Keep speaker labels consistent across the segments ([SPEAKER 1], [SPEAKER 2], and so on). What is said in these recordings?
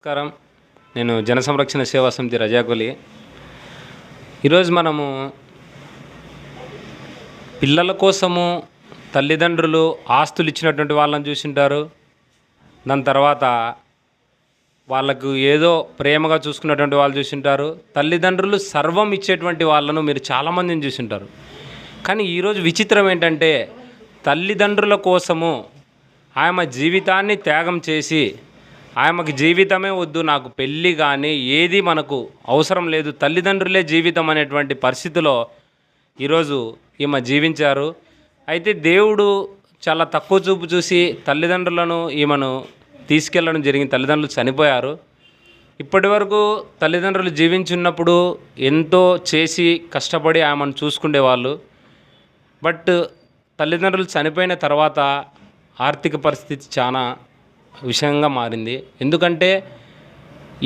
[SPEAKER 1] నమస్కారం. నేను జన సంరక్షణ సేవా సమితి రజాకొలి. ఈరోజు మనము పిల్లల కోసము తల్లిదండ్రులు ఆస్తులు ఇచ్చినటువంటి వాళ్ళని చూసింటారు. దాని తర్వాత వాళ్ళకు ఏదో ప్రేమగా చూసుకున్నటువంటి వాళ్ళు చూసింటారు. తల్లిదండ్రులు సర్వం ఇచ్చేటువంటి వాళ్ళను మీరు చాలామందిని చూసింటారు. కానీ ఈరోజు విచిత్రం ఏంటంటే తల్లిదండ్రుల కోసము ఆమె జీవితాన్ని త్యాగం చేసి ఆమెకు జీవితమే వద్దు, నాకు పెళ్ళి కానీ ఏది మనకు అవసరం లేదు, తల్లిదండ్రులే జీవితం అనేటువంటి పరిస్థితిలో ఈరోజు ఈమె జీవించారు. అయితే దేవుడు చాలా తక్కువ చూపు చూసి తల్లిదండ్రులను ఈమెను తీసుకెళ్ళడం జరిగింది. తల్లిదండ్రులు చనిపోయారు. ఇప్పటి వరకు తల్లిదండ్రులు జీవించున్నప్పుడు ఎంతో చేసి కష్టపడి ఆమెను చూసుకునేవాళ్ళు. బట్ తల్లిదండ్రులు చనిపోయిన తర్వాత ఆర్థిక పరిస్థితి చాలా విషయంగా మారింది. ఎందుకంటే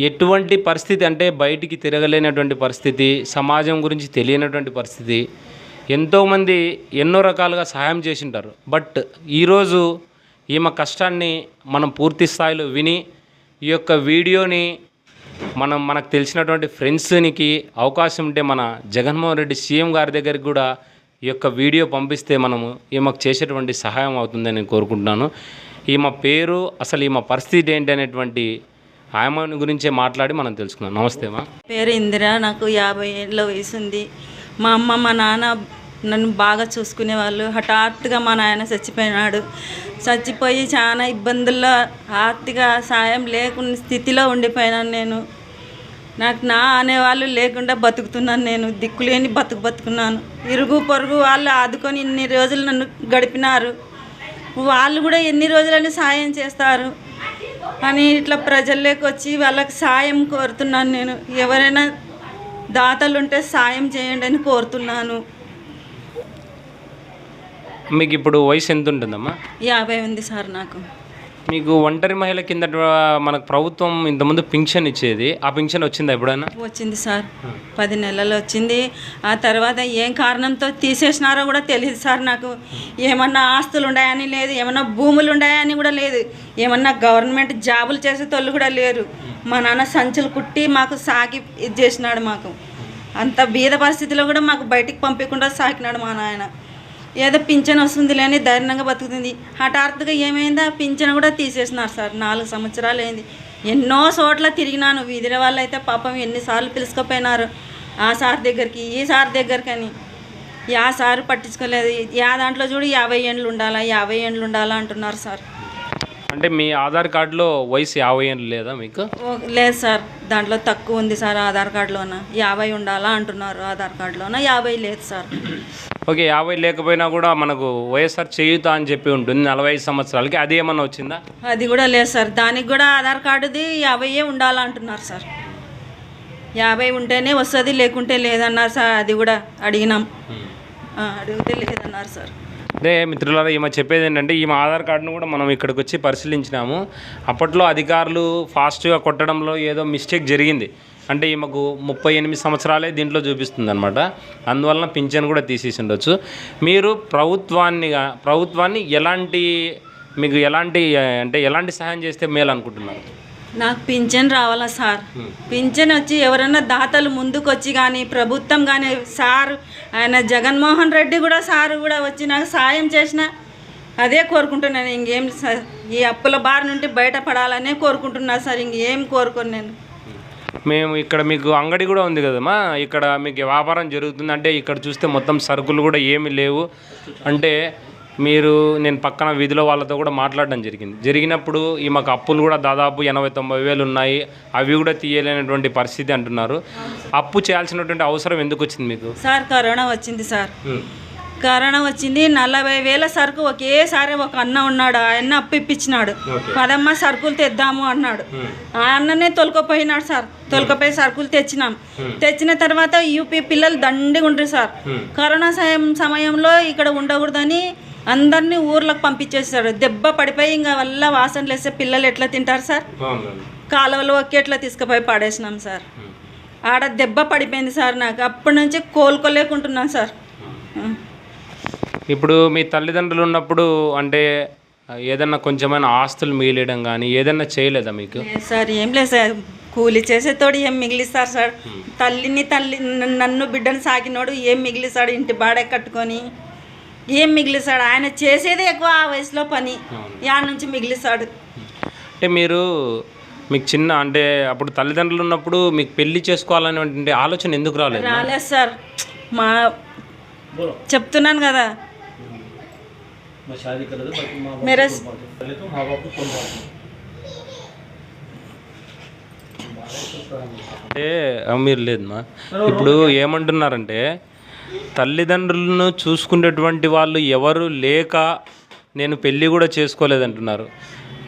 [SPEAKER 1] ఎటువంటి పరిస్థితి అంటే బయటికి తిరగలేనటువంటి పరిస్థితి, సమాజం గురించి తెలియనటువంటి పరిస్థితి. ఎంతోమంది ఎన్నో రకాలుగా సహాయం చేసింటారు. బట్ ఈరోజు ఈమె కష్టాన్ని మనం పూర్తి స్థాయిలో విని ఈ యొక్క వీడియోని మనకు తెలిసినటువంటి ఫ్రెండ్స్కి అవకాశం ఉంటే మన జగన్మోహన్ రెడ్డి సీఎం గారి దగ్గరికి కూడా ఈ యొక్క వీడియో పంపిస్తే మనము ఈమెకు చేసేటువంటి సహాయం అవుతుందని నేను కోరుకుంటున్నాను. ఈమె పేరు, అసలు ఈమె పరిస్థితి ఏంటి అనేటువంటి ఆమె గురించే మాట్లాడి మనం తెలుసుకున్నాం. నమస్తే మా
[SPEAKER 2] పేరు ఇందిర. నాకు 50 ఏళ్ళ వయసు ఉంది. మా అమ్మ మా నాన్న నన్ను బాగా చూసుకునేవాళ్ళు. హఠాత్తుగా మా నాయన చచ్చిపోయినాడు. చచ్చిపోయి చాలా ఇబ్బందుల్లో ఆర్థిక సాయం లేకున్న స్థితిలో ఉండిపోయినాను నేను. నాకు నా అనేవాళ్ళు లేకుండా బతుకుతున్నాను. నేను దిక్కులేని బతుకున్నాను. ఇరుగు పొరుగు వాళ్ళు ఆదుకొని ఇన్ని రోజులు నన్ను గడిపినారు. వాళ్ళు కూడా ఎన్ని రోజులని సాయం చేస్తారు అని ఇట్లా ప్రజల్లోకి వచ్చి వాళ్ళకి సాయం కోరుతున్నాను. నేను ఎవరైనా దాతలు ఉంటే సాయం చేయండి అని కోరుతున్నాను.
[SPEAKER 1] మీకు ఇప్పుడు వయసు ఎంత ఉంటుందమ్మా?
[SPEAKER 2] 50 ఉంది సార్. నాకు
[SPEAKER 1] మీకు ఒంటరి మహిళ కింద మనకు ప్రభుత్వం ఇంతకుముందు పింఛన్ ఇచ్చేది, ఆ పింఛన్ వచ్చిందా ఎప్పుడైనా?
[SPEAKER 2] వచ్చింది సార్. 10 నెలలు వచ్చింది. ఆ తర్వాత ఏం కారణంతో తీసేసినారో కూడా తెలియదు సార్. నాకు ఏమన్నా ఆస్తులు ఉన్నాయని లేదు, ఏమన్నా భూములు ఉన్నాయని కూడా లేదు, ఏమన్నా గవర్నమెంట్ జాబులు చేసేటోళ్ళు కూడా లేరు. మా నాన్న సంచులు కుట్టి మాకు సాకి ఇది చేసినాడు. మాకు అంత బీద పరిస్థితిలో కూడా మాకు బయటికి పంపించకుండా సాకినాడు మా నాయన. ఏదో పింఛన్ వస్తుంది లేని ధైర్యంగా బతుకుతుంది. హఠాత్తుగా ఏమైందా పింఛన్ కూడా తీసేసినారు సార్. 4 సంవత్సరాలు అయింది. ఎన్నో చోట్ల తిరిగినాను. వీధిలో వాళ్ళు అయితే పాపం ఎన్నిసార్లు పిలుచుకుపోయినారు ఆ సార్ దగ్గరికి, ఈ సార్ దగ్గరికి అని. ఆ సారు పట్టించుకోలేదు. దాంట్లో చూడు 50 ఏండ్లు ఉండాలా, 50 ఏండ్లు ఉండాలా అంటున్నారు సార్.
[SPEAKER 1] అంటే మీ ఆధార్ కార్డులో వయసు 50 ఏళ్ళు లేదా మీకు?
[SPEAKER 2] లేదు సార్, దాంట్లో తక్కువ ఉంది సార్. ఆధార్ కార్డులోన 50 ఉండాలా అంటున్నారు. ఆధార్ కార్డులోన 50 లేదు సార్.
[SPEAKER 1] ఓకే, 50 లేకపోయినా కూడా మనకు వైఎస్ఆర్ చేయుత అని చెప్పి ఉంటుంది 45 సంవత్సరాలకి. అది ఏమన్నా వచ్చిందా?
[SPEAKER 2] అది కూడా లేదు సార్. దానికి కూడా ఆధార్ కార్డుది 50 ఉండాలా అంటున్నారు సార్. 50 ఉంటేనే వస్తుంది, లేకుంటే లేదన్నారు సార్. అది కూడా అడిగినాం, అడిగితే లేదన్నారు సార్.
[SPEAKER 1] అదే మిత్రులారా, ఈమె చెప్పేది ఏంటంటే ఈమె ఆధార్ కార్డును కూడా మనం ఇక్కడికి వచ్చి పరిశీలించినాము. అప్పట్లో అధికారులు ఫాస్ట్గా కొట్టడంలో ఏదో మిస్టేక్ జరిగింది. అంటే ఈమెకు 38 సంవత్సరాలే దీంట్లో చూపిస్తుంది అనమాట. అందువలన పింఛన్ కూడా తీసేసి ఉండొచ్చు. మీరు ప్రభుత్వాన్ని ఎలాంటి సహాయం చేస్తే మేలు అనుకుంటున్నారు?
[SPEAKER 2] నాకు పింఛన్ రావాలా సార్. పింఛన్ వచ్చి ఎవరైనా దాతలు ముందుకు వచ్చి కానీ ప్రభుత్వం కానీ సార్ ఆయన జగన్మోహన్ రెడ్డి కూడా సార్ కూడా వచ్చి నాకు సాయం చేసిన అదే కోరుకుంటున్నాను. ఇంకేం సార్, ఈ అప్పుల బారి నుండి బయటపడాలనే కోరుకుంటున్నా సార్. ఇంకేం కోరుకోను నేను.
[SPEAKER 1] మేము ఇక్కడ మీకు అంగడి కూడా ఉంది కదమ్మా, ఇక్కడ మీకు వ్యాపారం జరుగుతుంది అంటే ఇక్కడ చూస్తే మొత్తం సరుకులు కూడా ఏమీ లేవు. అంటే నేను పక్కన వీధిలో వాళ్ళతో కూడా మాట్లాడడం జరిగినప్పుడు మాకు అప్పులు కూడా దాదాపు 80-90 వేలు ఉన్నాయి, అవి కూడా తీయలేనటువంటి పరిస్థితి అంటున్నారు. అప్పు చేయాల్సినటువంటి అవసరం ఎందుకు వచ్చింది మీకు?
[SPEAKER 2] సార్ కరోనా వచ్చింది సార్. కరోనా వచ్చింది. 40,000 సరుకు ఒకేసారి ఒక అన్న ఉన్నాడు. ఆయన అప్పు ఇప్పించినాడు. పదమ్మ సరుకులు తెద్దాము అన్నాడు. ఆ అన్ననే తొలకపోయినాడు సార్. తొలకపోయి సరుకులు తెచ్చిన తర్వాత యూపీ పిల్లలు దండిగా ఉంటారు సార్. కరోనా సమయంలో ఇక్కడ ఉండకూడదని అందరినీ ఊర్లకు పంపించేస్తాడు. దెబ్బ పడిపోయి ఇంకా వల్ల వాసనలు వేస్తే పిల్లలు ఎట్లా తింటారు సార్? కాలువలో ఎట్లా తీసుకుపోయి పడేసినాం సార్. ఆడ దెబ్బ పడిపోయింది సార్. నాకు అప్పటి నుంచి కోలుకోలేకుంటున్నాను సార్.
[SPEAKER 1] ఇప్పుడు మీ తల్లిదండ్రులు ఉన్నప్పుడు అంటే ఏదన్నా కొంచెమైనా ఆస్తులు మిగిలేయడం కానీ ఏదన్నా చేయలేదా మీకు?
[SPEAKER 2] లేదు సార్, ఏం లేదు సార్. కూలి చేసేతోడు ఏం మిగిలిస్తారు సార్? నన్ను బిడ్డను సాకినోడు ఏం మిగిలిస్తాడు? ఇంటి బాడే కట్టుకొని ఏం మిగిలిస్తాడు? ఆయన చేసేదే ఎక్కువ ఆ వయసులో పని, యాడ నుంచి మిగిలిస్తాడు?
[SPEAKER 1] అంటే మీకు చిన్న అంటే అప్పుడు తల్లిదండ్రులు ఉన్నప్పుడు మీకు పెళ్లి చేసుకోవాలనే ఆలోచన ఎందుకు రాలేదు?
[SPEAKER 2] రాలేదు సార్. చెప్తున్నాను కదా, मेरे
[SPEAKER 1] అంటే మీరు లేదమ్మా. ఇప్పుడు ఏమంటున్నారంటే తల్లిదండ్రులను చూసుకునేటువంటి వాళ్ళు ఎవరు లేక నేను పెళ్ళి కూడా చేసుకోలేదంటున్నారు.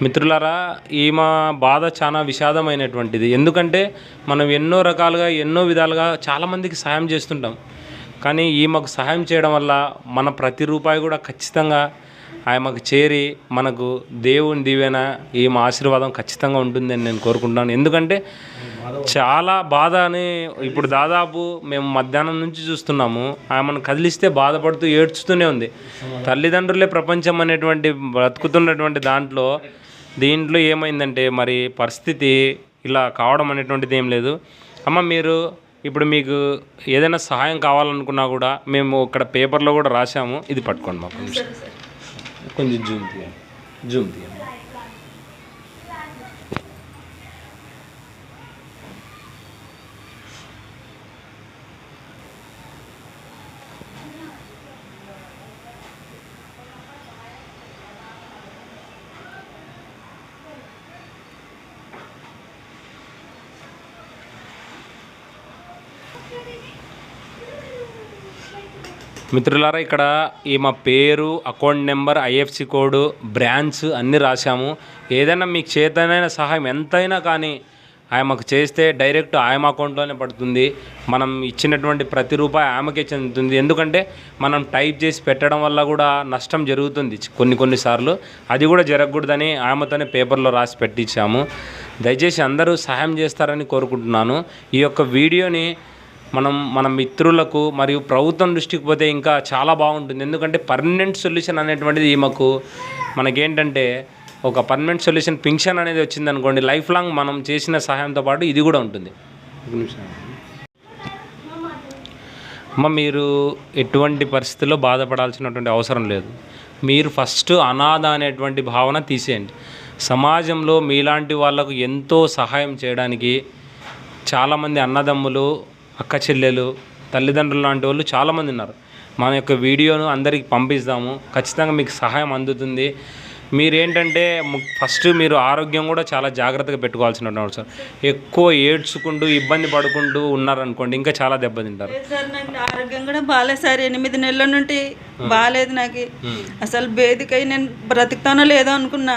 [SPEAKER 1] మిత్రులారా, ఈమె బాధ చాలా విషాదమైనటువంటిది. ఎందుకంటే మనం ఎన్నో రకాలుగా ఎన్నో విధాలుగా చాలామందికి సహాయం చేస్తుంటాం. కానీ ఈమెకు సహాయం చేయడం వల్ల మన ప్రతి రూపాయి కూడా ఖచ్చితంగా ఆమెకు చేరి మనకు దేవుని దీవెన ఈమె ఆశీర్వాదం ఖచ్చితంగా ఉంటుందని నేను కోరుకుంటున్నాను. ఎందుకంటే చాలా బాధ అని ఇప్పుడు దాదాపు మేము మధ్యాహ్నం నుంచి చూస్తున్నాము. ఆమెను కదిలిస్తే బాధపడుతూ ఏడ్చుతూనే ఉంది. తల్లిదండ్రులే ప్రపంచం అనేటువంటి బ్రతుకుతున్నటువంటి దీంట్లో ఏమైందంటే మరి పరిస్థితి ఇలా కావడం అనేటువంటిది ఏం లేదు. అమ్మ, ఇప్పుడు మీకు ఏదైనా సహాయం కావాలనుకున్నా కూడా మేము ఇక్కడ పేపర్లో కూడా రాసాము. ఇది పట్టుకోండి, మాకు కొంచెం జూమ్ తీయండి. మిత్రులారా, ఇక్కడ మా పేరు, account number, IFC code, branch అన్నీ రాశాము. ఏదైనా మీకు చేతనైన సహాయం ఎంతైనా కానీ ఆమెకు చేస్తే డైరెక్ట్ ఆమె అకౌంట్లోనే పడుతుంది. మనం ఇచ్చినటువంటి ప్రతి రూపాయి ఆమెకే చెందుతుంది. ఎందుకంటే మనం టైప్ చేసి పెట్టడం వల్ల కూడా నష్టం జరుగుతుంది కొన్నిసార్లు. అది కూడా జరగకూడదని ఆమెతోనే పేపర్లో రాసి పెట్టించాము. దయచేసి అందరూ సహాయం చేస్తారని కోరుకుంటున్నాను. ఈ యొక్క వీడియోని మన మిత్రులకు మరియు ప్రభుత్వం దృష్టికి పోతే ఇంకా చాలా బాగుంటుంది. ఎందుకంటే పర్మనెంట్ సొల్యూషన్ అనేటువంటిది మనకేంటంటే ఒక పర్మనెంట్ సొల్యూషన్ పింఛన్ అనేది వచ్చిందనుకోండి, లైఫ్ లాంగ్ మనం చేసిన సహాయంతో పాటు ఇది కూడా ఉంటుంది. అమ్మ, మీరు ఎటువంటి పరిస్థితుల్లో బాధపడాల్సినటువంటి అవసరం లేదు. మీరు ఫస్ట్ అనాథ అనేటువంటి భావన తీసేయండి. సమాజంలో మీలాంటి వాళ్ళకు ఎంతో సహాయం చేయడానికి చాలామంది అన్నదమ్ములు, అక్క చెల్లెలు, తల్లిదండ్రులు లాంటి వాళ్ళు చాలామంది ఉన్నారు. మన యొక్క వీడియోను అందరికీ పంపిస్తాము. ఖచ్చితంగా మీకు సహాయం అందుతుంది. మీరేంటంటే ఫస్ట్ మీరు ఆరోగ్యం కూడా చాలా జాగ్రత్తగా పెట్టుకోవాల్సిన అవసరం. ఎక్కువ ఏడ్చుకుంటూ ఇబ్బంది పడుకుంటూ ఉన్నారనుకోండి, ఇంకా చాలా దెబ్బతింటారు.
[SPEAKER 2] సార్, నాకు ఆరోగ్యం కూడా బాగాలేదు సార్. 8 నెలల నుండి బాగాలేదు నాకు. అసలు బేదికై నేను బ్రతుకుతానో లేదో అనుకున్నా.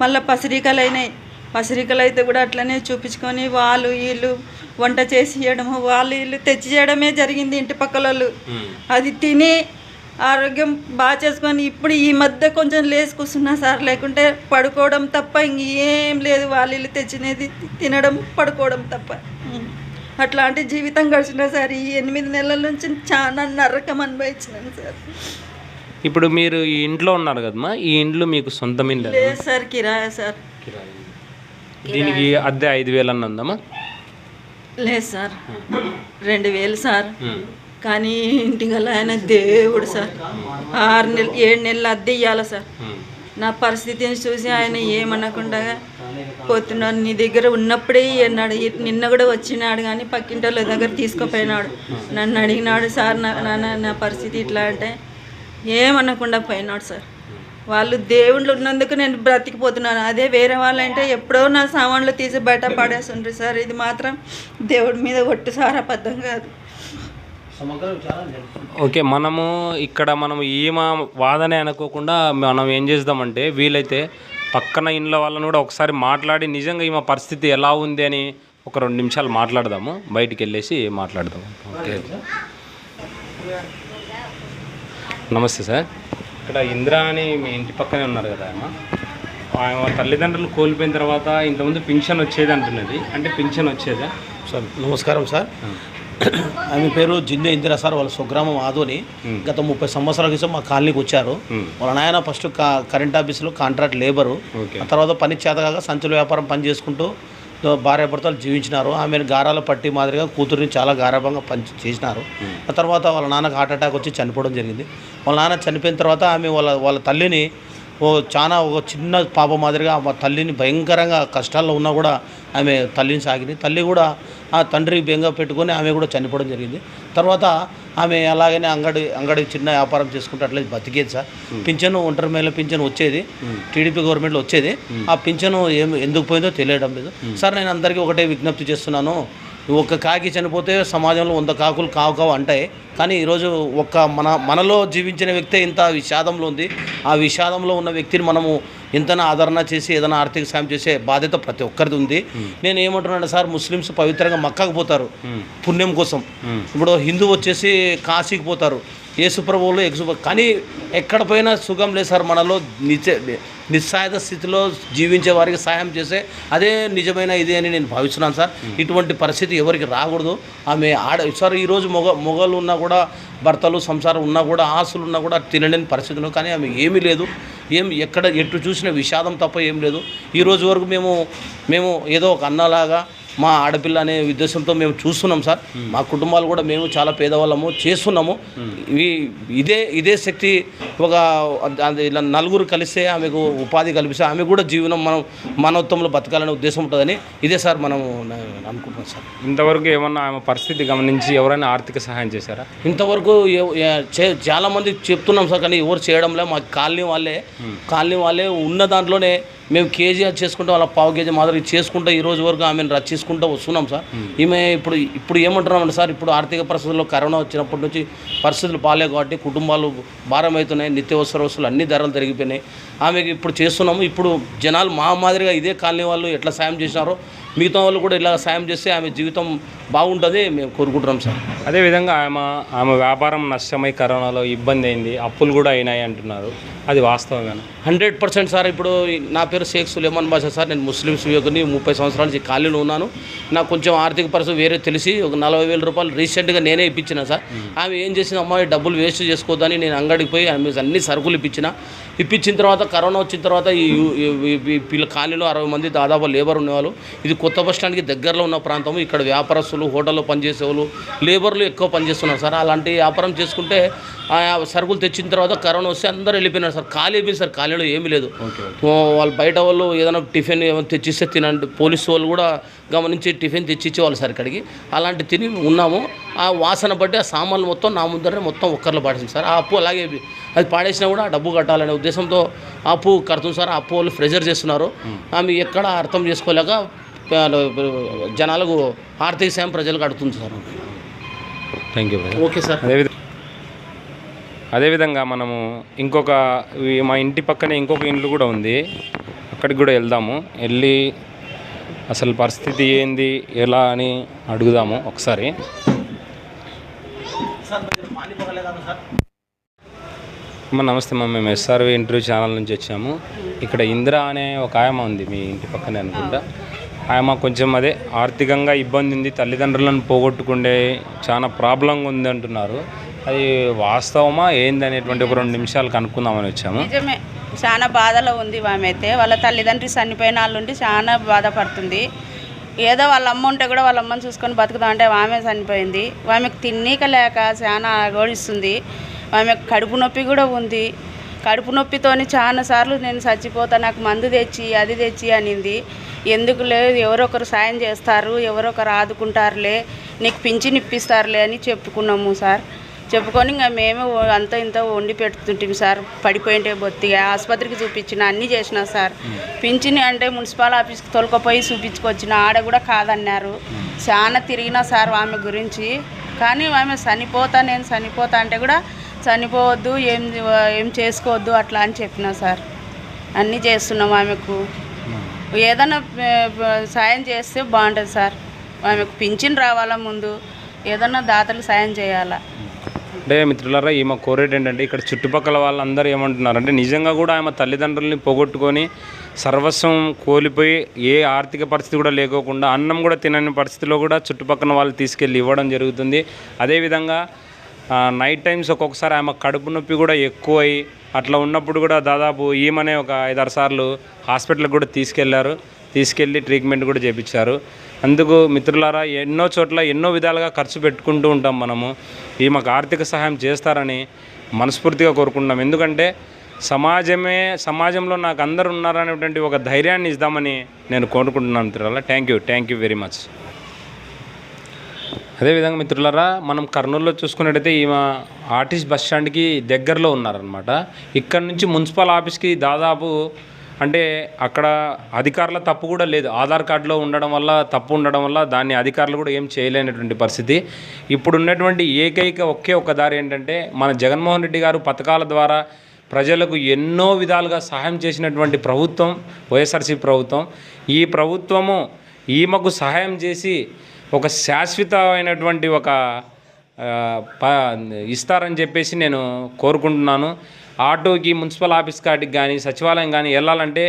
[SPEAKER 2] మళ్ళీ పసిరికలు అయినాయి. పసిరికలు అయితే కూడా అట్లనే చూపించుకొని వాళ్ళు వీళ్ళు వంట చేసి ఇవ్వడము, వాళ్ళు వీళ్ళు తెచ్చి చేయడమే జరిగింది. ఇంటి పక్కల వాళ్ళు అది తిని ఆరోగ్యం బాగా చేసుకొని ఇప్పుడు ఈ మధ్య కొంచెం లేచి కూర్చున్నా సార్. లేకుంటే పడుకోవడం తప్ప ఇంకేం లేదు. వాళ్ళు వీళ్ళు తెచ్చినది తినడం, పడుకోవడం తప్ప అట్లాంటి జీవితం గడిచినా సార్. ఈ 8 నెలల నుంచి చాలా నరకం అనుభవించినాను సార్.
[SPEAKER 1] ఇప్పుడు మీరు ఈ ఇంట్లో ఉన్నారు కదమ్మా, ఈ ఇంట్లో మీకు సొంతం ఇల్లు
[SPEAKER 2] లేదు సార్, కిరాయా సార్.
[SPEAKER 1] దీనికి అద్దె 5,000 అన్న ఉందమ్మా?
[SPEAKER 2] లేదు సార్, 2,000 సార్. కానీ ఇంటిగల ఆయన దేవుడు సార్. 7 నెలలు అద్దె ఇవ్వాలి సార్. నా పరిస్థితిని చూసి ఆయన ఏమనకుండా పోతున్నాడు. నీ దగ్గర ఉన్నప్పుడే అన్నాడు. నిన్న కూడా వచ్చినాడు కానీ పక్కింటి వాళ్ళ దగ్గర తీసుకుపోయినాడు. నన్ను అడిగినాడు, సార్ నా పరిస్థితి ఇట్లా అంటే ఏమనకుండా పోయినాడు సార్. వాళ్ళు దేవుళ్ళు ఉన్నందుకు నేను బ్రతికిపోతున్నాను. అదే వేరే వాళ్ళంటే ఎప్పుడో నా సామాన్లు తీసి బయట పడేస్తుండ్రు సార్. ఇది మాత్రం దేవుడి మీద ఒట్టు సార్, అబద్ధం కాదు.
[SPEAKER 1] ఓకే, మనం ఈమె వాదనే అనుకోకుండా మనం ఏం చేద్దామంటే వీలైతే పక్కన ఇంట్లో వాళ్ళని కూడా ఒకసారి మాట్లాడి నిజంగా ఈమె పరిస్థితి ఎలా ఉంది అని ఒక 2 నిమిషాలు మాట్లాడదాము. బయటికి వెళ్ళేసి మాట్లాడదాము. ఓకే, నమస్తే సార్. ఇక్కడ ఇందిరా అని మీ ఇంటి పక్కనే ఉన్నారు కదా, ఆమె తల్లిదండ్రులు కోల్పోయిన తర్వాత ఇంతకుముందు పింఛన్ వచ్చేది అంటున్నది. అంటే పింఛన్ వచ్చేదా
[SPEAKER 3] సార్? నమస్కారం సార్. ఆమె పేరు జిందే ఇందిరా సార్. వాళ్ళ స్వగ్రామం ఆదోని. గత 30 సంవత్సరాల క్రితం మా కాలనీకి వచ్చారు. వాళ్ళ నాయన ఫస్ట్ కరెంట్ ఆఫీసులో కాంట్రాక్ట్ లేబరు, ఆ తర్వాత పని చేతగా సంచుల వ్యాపారం పని చేసుకుంటూ భార్యాభర్తలు జీవించినారు. ఆమెను గారాల పట్టి మాదిరిగా కూతురిని చాలా గారాభంగా చేసినారు. ఆ తర్వాత వాళ్ళ నాన్నకు హార్ట్ అటాక్ వచ్చి చనిపోవడం జరిగింది. వాళ్ళ నాన్న చనిపోయిన తర్వాత ఆమె వాళ్ళ తల్లిని ఒక చిన్న పాప మాదిరిగా మా తల్లిని భయంకరంగా కష్టాల్లో ఉన్నా కూడా ఆమె తల్లిని సాగింది. తల్లి కూడా ఆ తండ్రి బెంగ పెట్టుకొని ఆమె కూడా చనిపోవడం జరిగింది. తర్వాత ఆమె అలాగనే అంగడి చిన్న వ్యాపారం చేసుకుంటే అట్లా బతికేది సార్. పింఛను ఒంటరి మహిళ పింఛను వచ్చేది, టీడీపీ గవర్నమెంట్లో వచ్చేది. ఆ పింఛను ఎందుకు పోయిందో తెలియడం లేదు సార్. నేను అందరికీ ఒకటే విజ్ఞప్తి చేస్తున్నాను, ఒక్క కాకి చనిపోతే సమాజంలో 100 కాకులు కావు అంటాయి. కానీ ఈరోజు మనలో జీవించిన వ్యక్తే ఇంత విషాదంలో ఉంది. ఆ విషాదంలో ఉన్న వ్యక్తిని మనము ఎంతైనా ఆదరణ చేసి ఏదైనా ఆర్థిక సాయం చేసే బాధ్యత ప్రతి ఒక్కరిది ఉంది. నేను ఏమంటున్నాను సార్, ముస్లిమ్స్ పవిత్రంగా మక్కాకు పోతారు పుణ్యం కోసం. ఇప్పుడు హిందూ వచ్చేసి కాశీకి పోతారు, యేసుప్రభువులు కానీ ఎక్కడ పోయినా సుఖం లేదు సార్. మనలో నిస్సాయత స్థితిలో జీవించే వారికి సాయం చేసే అదే నిజమైన ఇది అని నేను భావిస్తున్నాను సార్. ఇటువంటి పరిస్థితి ఎవరికి రాకూడదు. ఆమె సార్ ఈరోజు మొగలు ఉన్నా కూడా, భర్తలు సంసారం ఉన్నా కూడా, ఆస్తులు ఉన్నా కూడా తినలేని పరిస్థితులు. కానీ ఆమె ఏమీ లేదు, ఎటు చూసిన విషాదం తప్ప ఏం లేదు. ఈరోజు వరకు మేము ఏదో ఒక అన్నలాగా మా ఆడపిల్ల అనే ఉద్దేశంతో మేము చూస్తున్నాం సార్. మా కుటుంబాలు కూడా మేము చాలా పేదవాళ్ళము చేస్తున్నాము. ఇదే శక్తి ఇలా నలుగురు కలిస్తే ఆమెకు ఉపాధి కల్పిస్తే ఆమె కూడా జీవనం మానవత్వంలో బతకాలనే ఉద్దేశం ఉంటుందని ఇదే సార్ మనం అనుకుంటున్నాం సార్.
[SPEAKER 1] ఇంతవరకు ఏమన్నా ఆమె పరిస్థితి గమనించి ఎవరైనా ఆర్థిక సహాయం చేశారా?
[SPEAKER 3] ఇంతవరకు చాలామంది చెప్తున్నాం సార్, కానీ ఎవరు చేయడంలే. మా కాలనీ వాళ్ళే ఉన్న దాంట్లోనే మేము కేజీ చేసుకుంటాం, అలా పావు కేజీ మాదిరి చేసుకుంటూ ఈ రోజు వరకు ఆమెను రక్షించుకుంటూ వస్తున్నాం సార్. ఈమె ఇప్పుడు ఏమంటున్నామంటే సార్, ఇప్పుడు ఆర్థిక పరిస్థితుల్లో కరోనా వచ్చినప్పటి నుంచి పరిస్థితులు బాగాలేవు కాబట్టి కుటుంబాలు భారం అవుతున్నాయి, నిత్యావసర వస్తువులు అన్ని ధరలు పెరిగిపోయినాయి. ఆమెకి ఇప్పుడు చేస్తున్నాము. ఇప్పుడు జనాలు మా మాదిరిగా ఇదే కాలనీ వాళ్ళు ఎట్లా సాయం చేసినారో మిగతా వాళ్ళు కూడా ఇలా సాయం చేస్తే ఆమె జీవితం బాగుంటుంది మేము కోరుకుంటున్నాం సార్.
[SPEAKER 1] అదేవిధంగా ఆమె వ్యాపారం నష్టమై కరోనాలో ఇబ్బంది అయింది, అప్పులు కూడా అయినాయి అంటున్నారు, అది వాస్తవమేనా?
[SPEAKER 3] 100% సార్. ఇప్పుడు నా పేరు షేక్ సులేమాన్ బాషా సార్. నేను ముస్లిమ్స్ యువకుని, 30 సంవత్సరాల నుంచి ఖాళీలో ఉన్నాను. నాకు కొంచెం ఆర్థిక పరిస్థితి వేరే తెలిసి ఒక 40,000 రూపాయలు రీసెంట్గా నేనే ఇప్పించిన సార్. ఆమె ఏం చేసింది, అమ్మాయి డబ్బులు వేస్ట్ చేసుకోవద్దని నేను అంగడికి పోయి ఆమె అన్ని సరుకులు ఇప్పించిన తర్వాత కరోనా వచ్చిన తర్వాత వీళ్ళ ఖాళీలో 60 మంది దాదాపు లేబర్ ఉండేవాళ్ళు. ఇది కొత్త బస్ స్టాండ్కి దగ్గరలో ఉన్న ప్రాంతం. ఇక్కడ వ్యాపారస్తులు, హోటల్లో పనిచేసేవాళ్ళు, లేబర్లు ఎక్కువ పనిచేస్తున్నారు సార్. అలాంటి వ్యాపారం చేసుకుంటే సరుకులు తెచ్చిన తర్వాత కరోనా వస్తే అందరూ వెళ్ళిపోయినారు సార్. ఖాళీ అయిపోయింది సార్. ఖాళీలో ఏమీ లేదు. వాళ్ళు బయట వాళ్ళు ఏదైనా టిఫిన్ ఏమైనా తెచ్చిస్తే తినండి, పోలీసు వాళ్ళు కూడా గమనించి టిఫిన్ తెచ్చిచ్చేవాళ్ళు సార్ ఇక్కడికి. అలాంటి తిని ఉన్నాము. ఆ వాసన బట్టి ఆ సామాన్లు మొత్తం నా ముందరే మొత్తం ఒక్కర్లో పాడేసింది సార్. ఆ అప్పు అలాగే అది పాడేసినా కూడా ఆ డబ్బు కట్టాలనే ఉద్దేశంతో అప్పు కడుతుంది సార్. ఆ అప్పు వాళ్ళు ప్రెజర్ చేస్తున్నారు. ఆమె ఎక్కడ అర్థం చేసుకోలేక జనాలకు ఆర్థిక సాయం ప్రజలకు అడుగుతుంది sir.
[SPEAKER 1] Thank you.
[SPEAKER 3] Okay sir.
[SPEAKER 1] అదేవిధంగా మనము మా ఇంటి పక్కనే ఇంకొక ఇల్లు కూడా ఉంది, అక్కడికి కూడా వెళ్దాము. వెళ్ళి అసలు పరిస్థితి ఏంది ఎలా అని అడుగుదాము ఒకసారి. నమస్తే అమ్మ, మేము ఎస్ఆర్వి ఇంటర్వ్యూ ఛానల్ నుంచి వచ్చాము. ఇక్కడ ఇందిరా అనే ఒక ఆయమ్మ ఉంది మీ ఇంటి పక్కనే అనుకుంటా. ఆయమ్మ కొంచెం ఆర్థికంగా ఇబ్బంది ఉంది, తల్లిదండ్రులను పోగొట్టుకుండే చాలా ప్రాబ్లంగా ఉంది అంటున్నారు. అది వాస్తవమా ఏంది అనేటువంటి ఒక 2 నిమిషాలు కనుక్కుందామని వచ్చాము.
[SPEAKER 4] నిజమే, చాలా బాధలో ఉంది ఆమె అయితే. వాళ్ళ తల్లిదండ్రి చనిపోయిన వాళ్ళు ఉండి చాలా బాధపడుతుంది. ఏదో వాళ్ళ అమ్మ ఉంటే కూడా వాళ్ళ అమ్మని చూసుకొని బతుకుతాం అంటే ఆమె చనిపోయింది. ఆమెకు తిన్నీక లేక చాలా గోడిస్తుంది. ఆమెకు కడుపు నొప్పి కూడా ఉంది. కడుపు నొప్పితోని చాలాసార్లు నేను చచ్చిపోతా, నాకు మందు తెచ్చి అది తెచ్చి అనింది. ఎందుకు లేదు, ఎవరొకరు సాయం చేస్తారు, ఎవరొకరు ఆదుకుంటారులే, నీకు పింఛన్ ఇప్పిస్తారులే అని చెప్పుకున్నాము సార్. చెప్పుకొని ఇంకా మేమే అంత ఇంత వండి పెడుతుంటాం సార్. పడిపోయింటే బొత్తిగా ఆసుపత్రికి చూపించిన, అన్నీ చేసినా సార్. పింఛని అంటే మున్సిపల్ ఆఫీస్కి తొలకపోయి చూపించుకొచ్చిన, ఆడ కూడా కాదన్నారు. చాలా తిరిగినా సార్ ఆమె గురించి. కానీ ఆమె నేను చనిపోతా అంటే కూడా చనిపోవద్దు, ఏం చేసుకోవద్దు అట్లా అని చెప్పినా సార్. అన్నీ చేస్తున్నాం. ఆమెకు ఏదైనా సాయం చేస్తే బాగుంటుంది సార్. ఆమెకు పింఛన్ రావాలా, ముందు ఏదన్నా దాతలు సాయం చేయాలా.
[SPEAKER 1] అంటే మిత్రులారా ఈమె కోరేట్ ఏంటంటే ఇక్కడ చుట్టుపక్కల వాళ్ళందరూ ఏమంటున్నారంటే నిజంగా కూడా ఆమె తల్లిదండ్రుల్ని పోగొట్టుకొని సర్వస్వం కోల్పోయి ఏ ఆర్థిక పరిస్థితి కూడా లేకోకుండా అన్నం కూడా తినని పరిస్థితిలో కూడా చుట్టుపక్కల వాళ్ళు తీసుకెళ్ళి ఇవ్వడం జరుగుతుంది. అదేవిధంగా నైట్ టైమ్స్ ఒక్కొక్కసారి ఆమె కడుపు నొప్పి కూడా ఎక్కువై అట్లా ఉన్నప్పుడు కూడా దాదాపు ఈమెనే ఒక 5-6 సార్లు హాస్పిటల్కి కూడా తీసుకెళ్ళి ట్రీట్మెంట్ కూడా చేయించారు. అందుకు మిత్రులారా ఎన్నో చోట్ల ఎన్నో విధాలుగా ఖర్చు పెట్టుకుంటూ ఉంటాం మనము. ఈమెకు ఆర్థిక సహాయం చేస్తారని మనస్ఫూర్తిగా కోరుకుంటున్నాం. ఎందుకంటే సమాజంలో నాకు అందరూ ఉన్నారనేటువంటి ఒక ధైర్యాన్ని ఇద్దామని నేను కోరుకుంటున్నాను మిత్రులారా. Thank you very much. అదేవిధంగా మిత్రులారా మనం కర్నూలులో చూసుకున్నట్టయితే ఈమె ఆర్టీసీ బస్ స్టాండ్కి దగ్గరలో ఉన్నారనమాట. ఇక్కడ నుంచి మున్సిపల్ ఆఫీస్కి దాదాపు అంటే అక్కడ అధికారుల తప్పు కూడా లేదు. ఆధార్ కార్డులో తప్పు ఉండడం వల్ల దాన్ని అధికారులు కూడా ఏం చేయలేనటువంటి పరిస్థితి. ఇప్పుడు ఉన్నటువంటి ఒకే ఒక దారి ఏంటంటే మన జగన్మోహన్ రెడ్డి గారు పథకాల ద్వారా ప్రజలకు ఎన్నో విధాలుగా సహాయం చేసినటువంటి ప్రభుత్వం వైఎస్ఆర్సీపీ ప్రభుత్వం. ఈ ప్రభుత్వము ఈమెకు సహాయం చేసి ఒక శాశ్వతమైనటువంటి ఇస్తారని చెప్పేసి నేను కోరుకుంటున్నాను. ఆటోకి మున్సిపల్ ఆఫీస్ కాటికి కానీ సచివాలయం కానీ వెళ్ళాలంటే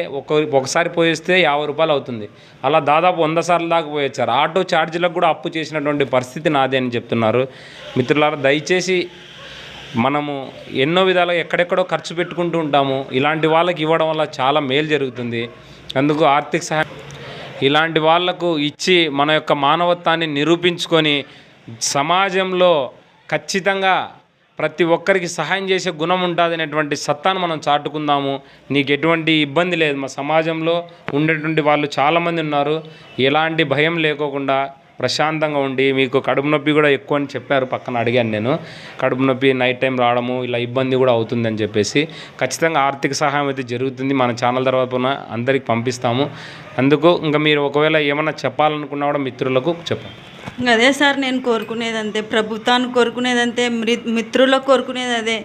[SPEAKER 1] ఒకసారి పోయేస్తే 50 రూపాయలు అవుతుంది. అలా దాదాపు 100 సార్లు దాకా పోయొచ్చారు. ఆటో ఛార్జీలకు కూడా అప్పు చేసినటువంటి పరిస్థితి నాదే అని చెప్తున్నారు. మిత్రులారా దయచేసి మనము ఎన్నో విధాలుగా ఎక్కడెక్కడో ఖర్చు పెట్టుకుంటూ ఉంటాము. ఇలాంటి వాళ్ళకి ఇవ్వడం వల్ల చాలా మేలు జరుగుతుంది. అందుకు ఆర్థిక సహాయం ఇలాంటి వాళ్లకు ఇచ్చి మన యొక్క మానవత్వాన్ని నిరూపించుకొని సమాజంలో ఖచ్చితంగా ప్రతి ఒక్కరికి సహాయం చేసే గుణం ఉంటుంది అనేటువంటి సత్తాను మనం చాటుకుందాము. నీకు ఎటువంటి ఇబ్బంది లేదు. మా సమాజంలో ఉండేటువంటి వాళ్ళు చాలామంది ఉన్నారు. ఎలాంటి భయం లేకోకుండా ప్రశాంతంగా ఉండి మీకు కడుపు నొప్పి కూడా ఎక్కువ అని చెప్పారు. పక్కన అడిగాను నేను. కడుపు నొప్పి నైట్ టైం రావడము ఇలా ఇబ్బంది కూడా అవుతుందని చెప్పేసి ఖచ్చితంగా ఆర్థిక సహాయం అయితే జరుగుతుంది. మన ఛానల్ తర్వాత అందరికి పంపిస్తాము. అందుకు ఇంకా మీరు ఒకవేళ ఏమన్నా చెప్పాలనుకున్నా కూడా మిత్రులకు చెప్పండి.
[SPEAKER 2] అదే సార్ నేను కోరుకునేది అంతే, ప్రభుత్వాన్ని కోరుకునేది అంతే, మిత్రులకు కోరుకునేది అదే.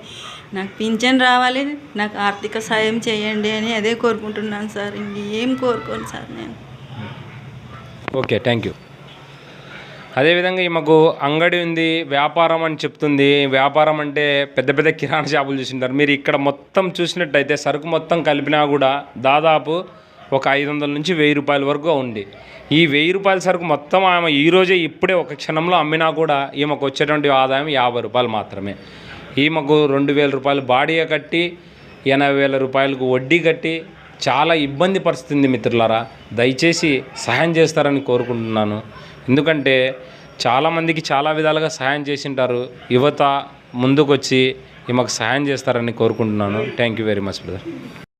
[SPEAKER 2] నాకు పింఛన్ రావాలి, నాకు ఆర్థిక సాయం చేయండి అని అదే కోరుకుంటున్నాను సార్. ఇంకేం కోరుకోను సార్ నేను.
[SPEAKER 1] Okay, thank you. అదేవిధంగా ఈమెకు అంగడి ఉంది, వ్యాపారం అని చెప్తుంది. వ్యాపారం అంటే పెద్ద పెద్ద కిరాణా షాపులు చూసింటారు మీరు. ఇక్కడ మొత్తం చూసినట్టయితే సరుకు మొత్తం కలిపినా కూడా దాదాపు ఒక 500 నుంచి 1000 రూపాయల వరకు ఉంది. ఈ 1000 రూపాయల సరుకు మొత్తం ఆమె ఈరోజే ఇప్పుడే ఒక క్షణంలో అమ్మినా కూడా ఈమెకు వచ్చేటువంటి ఆదాయం 50 రూపాయలు మాత్రమే. ఈమెకు 2000 రూపాయలు బాడీగా కట్టి 80,000 రూపాయలకు వడ్డీ కట్టి చాలా ఇబ్బంది పరిస్థితుంది మిత్రులారా. దయచేసి సహాయం చేస్తారని కోరుకుంటున్నాను. ఎందుకంటే చాలామందికి చాలా విధాలుగా సహాయం చేసింటారు. యువత ముందుకొచ్చి ఈమెకు సహాయం చేస్తారని కోరుకుంటున్నాను. Thank you very much brother.